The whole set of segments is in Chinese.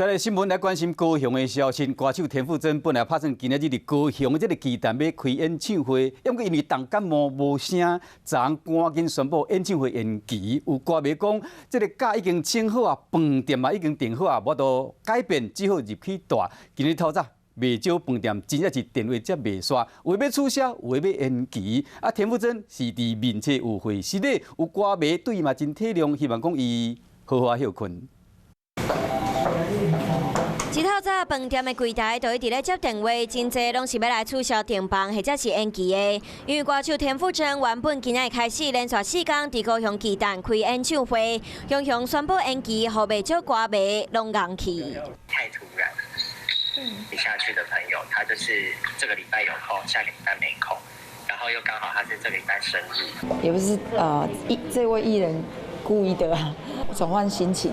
再来新闻来关心高雄的消息，歌手田馥甄本来打算今仔日伫高雄的这个巨蛋要开演唱会，因为重感冒无声，昨晚赶紧宣布演唱会延期。有歌迷讲，这个假已经请好啊，饭店嘛已经订好啊，无多改变，只好入去住。今日透早，袂少饭店真正是电话接袂煞，有要取消，有要延期。啊，田馥甄是伫面册有会失礼，有歌迷对伊嘛真体谅，希望讲伊好好休困。一透早，饭店的柜台就一直咧接电话，真侪拢是要来取消订房或者是延期的。因为歌手田馥甄原本今日开始连续4天伫高雄巨蛋开演唱会，雄雄宣布延期，后袂少歌迷拢硬去。太突然，你下去的朋友，他就是这个礼拜有空，下个礼拜没空，然后又刚好他是这个礼拜生日，也不是这位艺人故意的转换心情。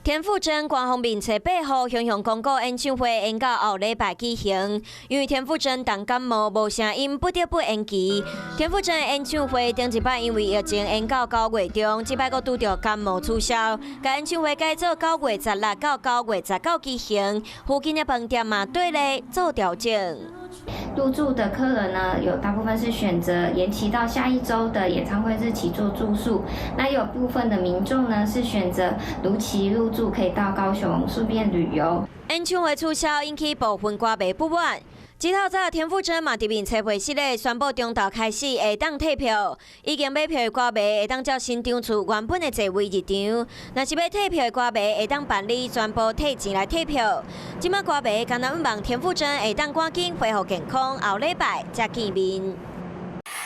田馥甄官方面册8号雄雄公告演唱会延到后礼拜举行，因为田馥甄重感冒无声音，不得不延期。田馥甄的演唱会顶一摆因为疫情延到9月中，这摆阁拄到感冒取消，该演唱会改做9月16到9月19举行。附近的饭店嘛对咧做调整。入住的客人呢，有大部分是选择延期到下一周的演唱会日期做住宿，那有部分的民众呢是选择如期入住，可以到高雄顺便旅游。演唱会取消引起部分歌迷不满。一透早，田馥甄嘛伫面册会室咧宣布，中昼开始会当退票，已经买票的歌迷会当照新场次原本的座位入场。若是要退票的歌迷会当办理全部退钱来退票。即马歌迷甘若望田馥甄会当赶紧恢复健康，后礼拜再见面。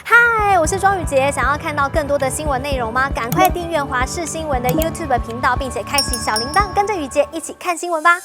嗨，我是庄宇杰，想要看到更多的新闻内容吗？赶快订阅华视新闻的 YouTube 频道，并且开启小铃铛，跟着宇杰一起看新闻吧。